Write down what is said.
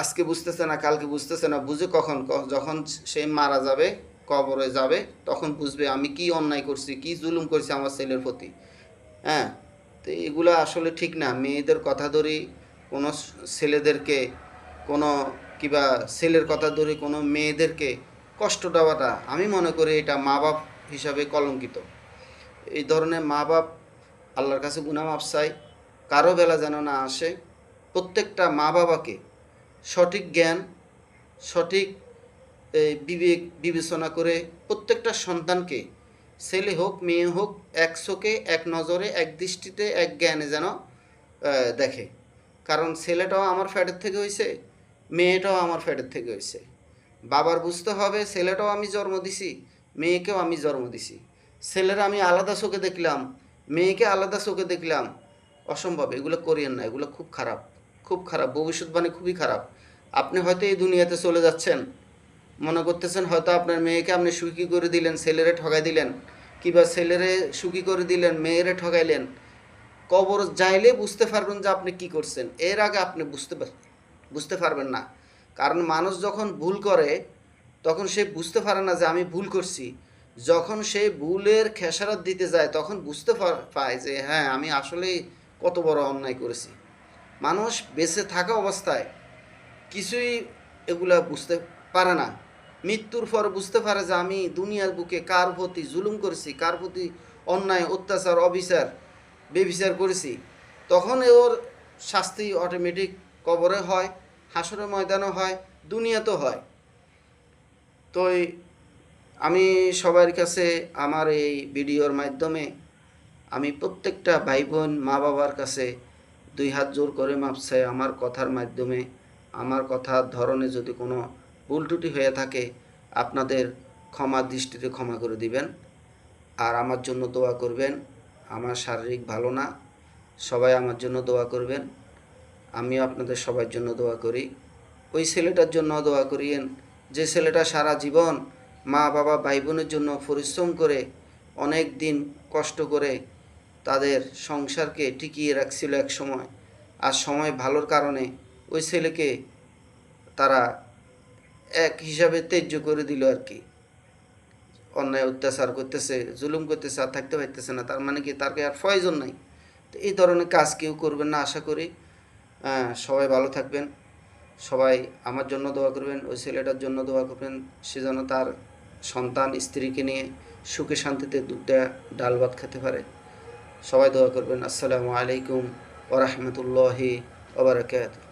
আজকে বুঝতেছে না, কালকে বুঝতেছে না, বুঝে কখন? যখন সে মারা যাবে, কবরে যাবে, তখন বুঝবে আমি কি অন্যায় করছি, কি জুলুম করছি আমার ছেলের প্রতি। হ্যাঁ, তো এগুলো আসলে ঠিক না। মেয়েদের কথা ধরি কোনো ছেলেদেরকে, কোনো কিবা ছেলের কথা ধরে কোনো মেয়েদেরকে কষ্ট দেওয়াটা আমি মনে করি এটা মা বাপ হিসাবে কলঙ্কিত। এই ধরনের মা বাপ আল্লাহর কাছে গুনাহ মাফ চাই, কারো বেলা যেন না আসে। প্রত্যেকটা মা বাবাকে সঠিক জ্ঞান, সঠিক বিবেক বিবেচনা করে প্রত্যেকটা সন্তানকে, ছেলে হোক মেয়ে হোক, এক চোখে এক নজরে এক দৃষ্টিতে এক জ্ঞানে যেন দেখে। কারণ ছেলেটাও আমার ফ্যাটের থেকে হয়েছে, মেয়েটাও আমার ফ্যাটের থেকে হয়েছে। বাবার বুঝতে হবে ছেলেটাও আমি জন্ম দিছি, মেয়েকেও আমি জন্ম দিছি। ছেলেরা আমি আলাদা চোখে দেখলাম, মেয়েকে আলাদা চোখে দেখলাম, অসম্ভব। এগুলো করিয়েন না, এগুলো খুব খারাপ, খুব খারাপ, ভবিষ্যৎবাণী খুবই খারাপ। আপনি হয়তো এই দুনিয়াতে চলে যাচ্ছেন, মনে করতেছেন হয়তো আপনার মেয়েকে আপনি সুখী করে দিলেন, ছেলেরে ঠকাই দিলেন, কিংবা ছেলেরে সুখী করে দিলেন, মেয়েরে ঠকাইলেন। কবর যাইলে বুঝতে পারবেন যে আপনি কি করছেন, এর আগে আপনি বুঝতে পারবেন না। কারণ মানুষ যখন ভুল করে তখন সে বুঝতে পারে না যে আমি ভুল করছি। যখন সে ভুলের খেসারত দিতে যায় তখন বুঝতে পায় যে হ্যাঁ, আমি আসলেই কত বড় অন্যায় করেছি। মানুষ বেঁচে থাকা অবস্থায় কিছুই এগুলা বুঝতে পারে না। মৃত্যুর পর বুঝতে পারে যে আমি দুনিয়ার বুকে কার প্রতি জুলুম করেছি, কার প্রতি অন্যায় অত্যাচার অবিচার বেবিচার করেছি। তখন ওর শাস্তি অটোমেটিক কবরে হয়, হাসরের ময়দানও হয়, দুনিয়াতেও হয়। তো আমি সবার কাছে আমার এই ভিডিওর মাধ্যমে আমি প্রত্যেকটা ভাই বোন মা বাবার কাছে দুই হাত জোর করে মাপ চাই। আমার কথার মাধ্যমে, আমার কথার ধরনে যদি কোনো ভুল ত্রুটি হয়ে থাকে আপনাদের ক্ষমা দৃষ্টিতে ক্ষমা করে দিবেন। আর আমার জন্য দোয়া করবেন। আমার শারীরিক ভালো না, সবাই আমার জন্য দোয়া করবেন। আমিও আপনাদের সবার জন্য দোয়া করি। ওই ছেলেটার জন্য দোয়া করিয়েন যে ছেলেটা সারা জীবন মা বাবা ভাই বোনের জন্য পরিশ্রম করে অনেক দিন কষ্ট করে তাদের সংসারকে টিকিয়ে রাখছিল এক সময়। আর সময় ভালোর কারণে ওই ছেলেকে তারা এক হিসাবে ত্যায্য করে দিল আর কি। অন্যায় অত্যাচার করতেছে, জুলুম করতেছে, আর থাকতে পারতেছে না, তার মানে কি তার আর প্রয়োজন নাই। তো এই ধরনের কাজ কেউ করবেন না আশা করি। সবাই ভালো থাকবেন। সবাই আমার জন্য দোয়া করবেন, ওই ছেলেটার জন্য দোয়া করবেন, সে যেন তার সন্তান স্ত্রীকে নিয়ে সুখে শান্তিতে দুধটা ডাল ভাত খেতে পারে। সবাই দোয়া করবেন। আসসালামু আলাইকুম ওয়া রাহমাতুল্লাহি ওয়া বারাকাতুহু।